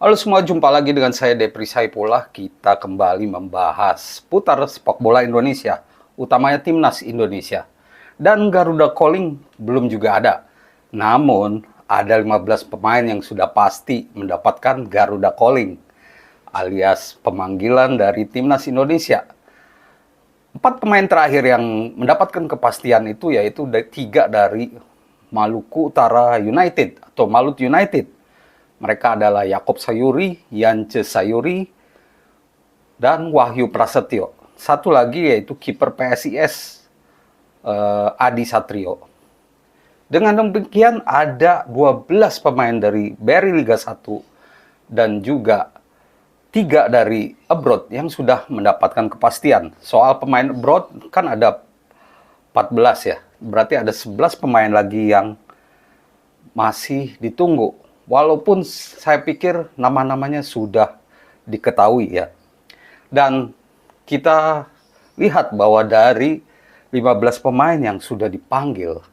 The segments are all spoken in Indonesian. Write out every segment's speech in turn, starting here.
Halo semua, jumpa lagi dengan saya Depri Saipullah. Kita kembali membahas putar sepak bola Indonesia, utamanya timnas Indonesia. Dan Garuda Calling belum juga ada. Namun, ada 15 pemain yang sudah pasti mendapatkan Garuda Calling, alias pemanggilan dari timnas Indonesia. 4 pemain terakhir yang mendapatkan kepastian itu yaitu 3 dari Maluku Utara United atau Malut United. Mereka adalah Yaakob Sayuri, Yance Sayuri, dan Wahyu Prasetyo. Satu lagi yaitu kiper PSIS, Adi Satrio. Dengan demikian ada 12 pemain dari Beri Liga 1 dan juga 3 dari abroad yang sudah mendapatkan kepastian. Soal pemain abroad kan ada 14 ya. Berarti ada 11 pemain lagi yang masih ditunggu. Walaupun saya pikir nama-namanya sudah diketahui ya. Dan kita lihat bahwa dari 15 pemain yang sudah dipanggil,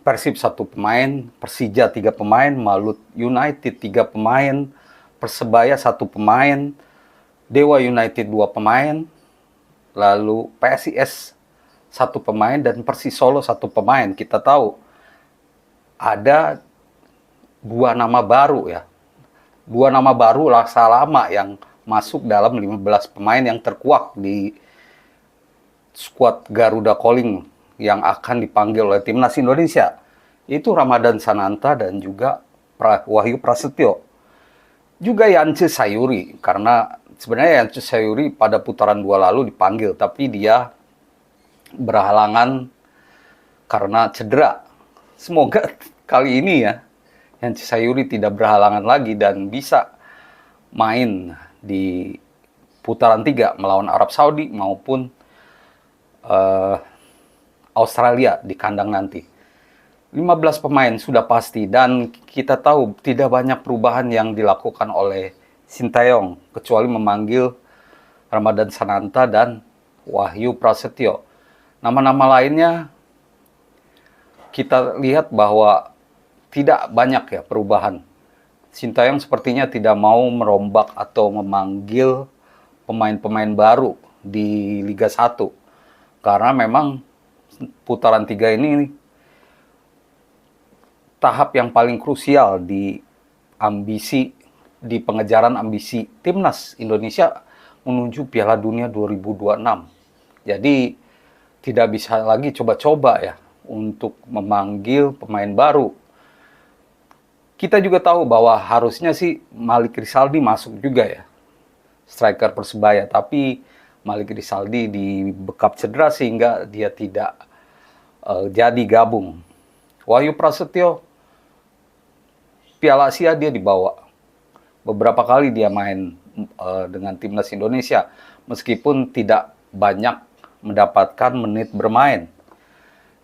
Persib 1 pemain, Persija 3 pemain, Malut United 3 pemain, Persebaya 1 pemain, Dewa United 2 pemain, lalu PSIS 1 pemain, dan Persisolo 1 pemain. Kita tahu ada 2 nama baru ya. 2 nama baru Laksa lama yang masuk dalam 15 pemain yang terkuak di skuad Garuda Calling yang akan dipanggil oleh timnas Indonesia. Itu Ramadan Sananta dan juga Wahyu Prasetyo. Juga Yance Sayuri, karena sebenarnya Yance Sayuri pada putaran 2 lalu dipanggil, tapi dia berhalangan karena cedera. Semoga kali ini ya Yance Sayuri tidak berhalangan lagi dan bisa main di putaran 3 melawan Arab Saudi maupun Australia di kandang nanti. 15 pemain sudah pasti dan kita tahu tidak banyak perubahan yang dilakukan oleh Sintayong kecuali memanggil Ramadan Sananta dan Wahyu Prasetyo. Nama-nama lainnya kita lihat bahwa tidak banyak ya perubahan. Sintayong sepertinya tidak mau merombak atau memanggil pemain-pemain baru di Liga 1. Karena memang putaran 3 ini tahap yang paling krusial di pengejaran ambisi timnas Indonesia menuju Piala Dunia 2026. Jadi tidak bisa lagi coba-coba ya untuk memanggil pemain baru. Kita juga tahu bahwa harusnya sih Malik Rizaldi masuk juga ya, striker Persebaya, tapi Malik Rizaldi dibekap cedera sehingga dia tidak jadi gabung. Wahyu Prasetyo, Piala Asia dia dibawa. Beberapa kali dia main dengan timnas Indonesia, meskipun tidak banyak mendapatkan menit bermain.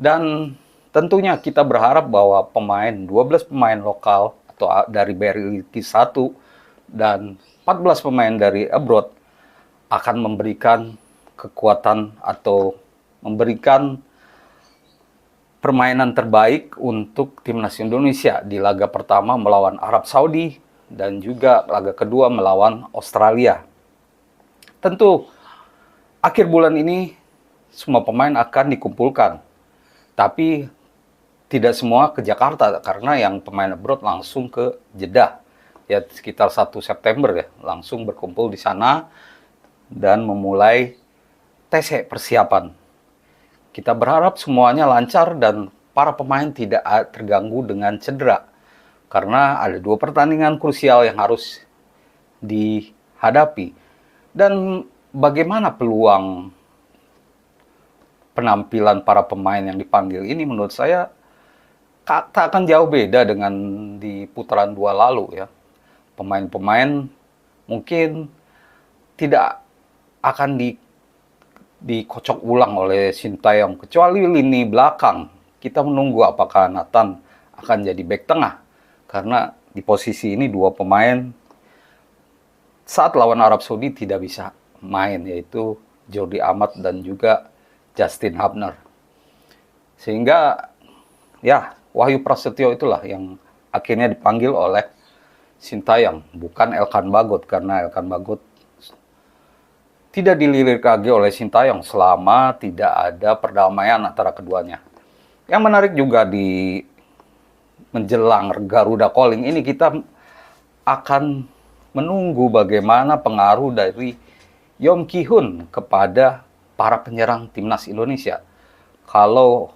Dan tentunya kita berharap bahwa 12 pemain lokal atau dari Beri Liga 1 dan 14 pemain dari abroad akan memberikan kekuatan atau memberikan permainan terbaik untuk timnas Indonesia di laga pertama melawan Arab Saudi dan juga laga kedua melawan Australia. Tentu akhir bulan ini semua pemain akan dikumpulkan, tapi tidak semua ke Jakarta karena yang pemain abroad langsung ke Jeddah ya, sekitar 1 September ya, langsung berkumpul di sana dan memulai TC persiapan. Kita berharap semuanya lancar dan para pemain tidak terganggu dengan cedera karena ada 2 pertandingan krusial yang harus dihadapi. Dan bagaimana peluang penampilan para pemain yang dipanggil ini menurut saya tak akan jauh beda dengan di putaran 2 lalu ya. Pemain-pemain mungkin tidak akan dikocok ulang oleh Sintayong kecuali lini belakang. Kita menunggu apakah Nathan akan jadi bek tengah karena di posisi ini 2 pemain saat lawan Arab Saudi tidak bisa main, yaitu Jordi Amat dan juga Justin Hubner. Sehingga ya Wahyu Prasetyo itulah yang akhirnya dipanggil oleh Sintayong, bukan Elkan Bagot, karena Elkan Bagot tidak dilirik lagi oleh Sintayong selama tidak ada perdamaian antara keduanya. Yang menarik juga di menjelang Garuda Calling ini, kita akan menunggu bagaimana pengaruh dari Yom Ki-hun kepada para penyerang timnas Indonesia. Kalau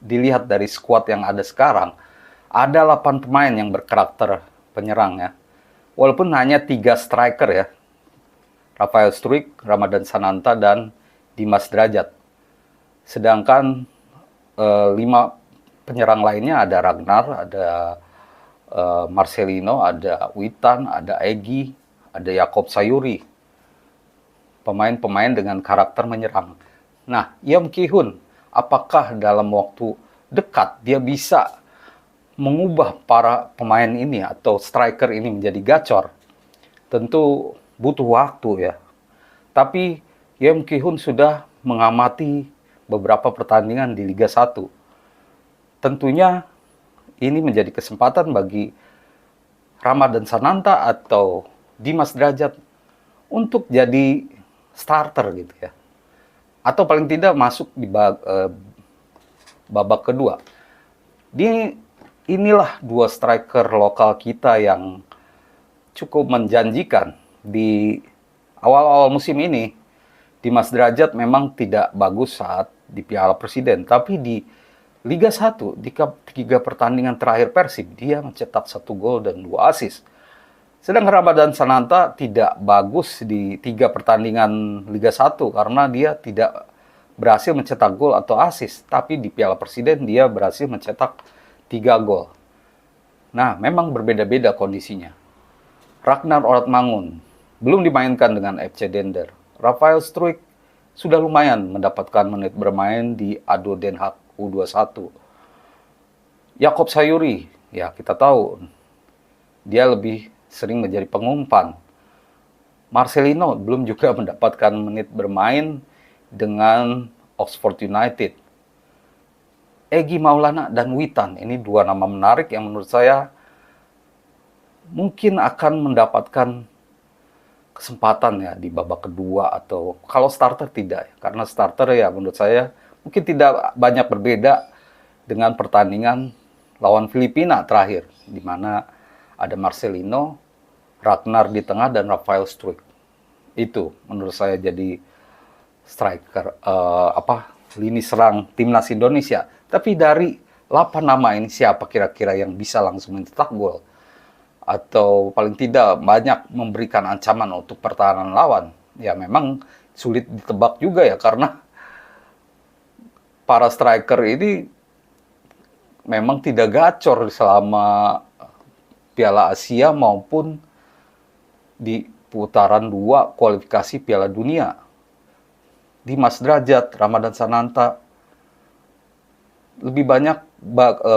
dilihat dari skuad yang ada sekarang, ada 8 pemain yang berkarakter penyerang ya. Walaupun hanya 3 striker ya. Rafael Struijk, Ramadan Sananta, dan Dimas Derajat. Sedangkan 5 penyerang lainnya ada Ragnar, ada Marcelino, ada Witan, ada Egy, ada Yakob Sayuri. Pemain-pemain dengan karakter menyerang. Nah, Yom Ki-hun, apakah dalam waktu dekat dia bisa mengubah para pemain ini atau striker ini menjadi gacor? Tentu butuh waktu ya. Tapi Yom Ki-hun sudah mengamati beberapa pertandingan di Liga 1. Tentunya ini menjadi kesempatan bagi Ramadan Sananta atau Dimas Derajat untuk jadi starter gitu ya. Atau paling tidak masuk di babak kedua. Inilah 2 striker lokal kita yang cukup menjanjikan di awal-awal musim ini. Dimas Derajat memang tidak bagus saat di Piala Presiden, tapi di Liga 1, di 3 pertandingan terakhir Persib, dia mencetak 1 gol dan 2 assist. Sedangkan Ramadan Sananta tidak bagus di 3 pertandingan Liga 1 karena dia tidak berhasil mencetak gol atau assist, tapi di Piala Presiden dia berhasil mencetak 3 gol. Nah, memang berbeda-beda kondisinya. Ragnar Oratmangun belum dimainkan dengan FC Dender. Rafael Struijk sudah lumayan mendapatkan menit bermain di ADO Den Haag U21. Yakob Sayuri, ya kita tahu dia lebih sering menjadi pengumpan. Marcelino belum juga mendapatkan menit bermain dengan Oxford United. Egy Maulana dan Witan, ini 2 nama menarik yang menurut saya mungkin akan mendapatkan kesempatan ya di babak kedua, atau kalau starter tidak ya. Karena starter ya menurut saya mungkin tidak banyak berbeda dengan pertandingan lawan Filipina terakhir, di mana ada Marcelino, Ragnar di tengah, dan Rafael Struijk. Itu menurut saya jadi striker lini serang timnas Indonesia. Tapi dari 8 nama ini siapa kira-kira yang bisa langsung mencetak gol? Atau paling tidak banyak memberikan ancaman untuk pertahanan lawan? Ya memang sulit ditebak juga ya, karena para striker ini memang tidak gacor selama Piala Asia maupun di putaran 2 kualifikasi Piala Dunia. Dimas Derajat, Ramadan Sananta lebih banyak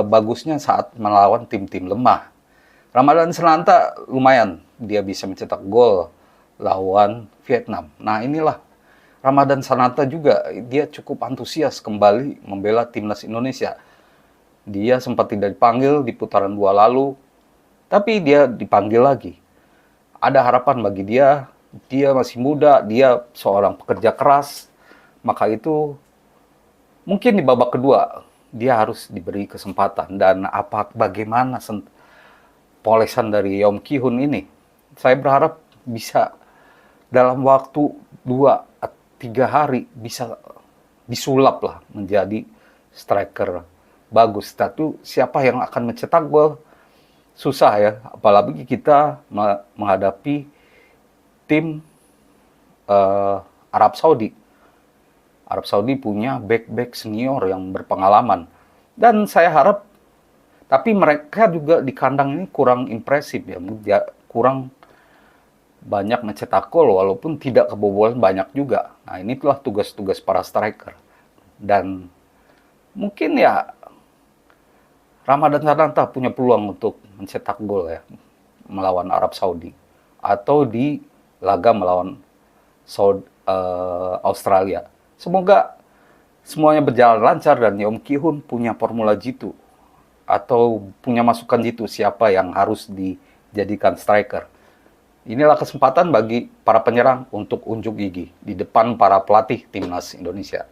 bagusnya saat melawan tim-tim lemah. Ramadan Sananta lumayan, dia bisa mencetak gol lawan Vietnam. Nah inilah Ramadan Sananta juga, dia cukup antusias kembali membela timnas Indonesia. Dia sempat tidak dipanggil di putaran 2 lalu, tapi dia dipanggil lagi. Ada harapan bagi dia masih muda, dia seorang pekerja keras, maka itu mungkin di babak kedua dia harus diberi kesempatan. Dan bagaimana polesan dari Yom Ki-hun ini, saya berharap bisa dalam waktu 2-3 hari bisa disulap lah menjadi striker bagus. Tapi siapa yang akan mencetak gol? Susah ya, apalagi kita menghadapi tim Arab Saudi. Arab Saudi punya back-back senior yang berpengalaman. Dan saya harap, tapi mereka juga di kandang ini kurang impresif ya, kurang banyak mencetak gol walaupun tidak kebobolan banyak juga. Nah, inilah tugas-tugas para striker. Dan mungkin ya Ramadan Sananta punya peluang untuk mencetak gol ya melawan Arab Saudi atau di laga melawan Australia. Semoga semuanya berjalan lancar dan Yom Ki-hun punya formula jitu atau punya masukan jitu siapa yang harus jadikan striker. Inilah kesempatan bagi para penyerang untuk unjuk gigi di depan para pelatih timnas Indonesia.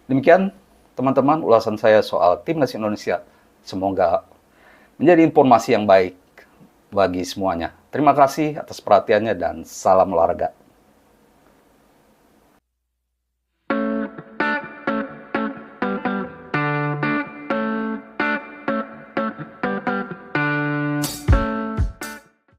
Demikian teman-teman ulasan saya soal timnas Indonesia. Semoga menjadi informasi yang baik bagi semuanya. Terima kasih atas perhatiannya dan salam olahraga.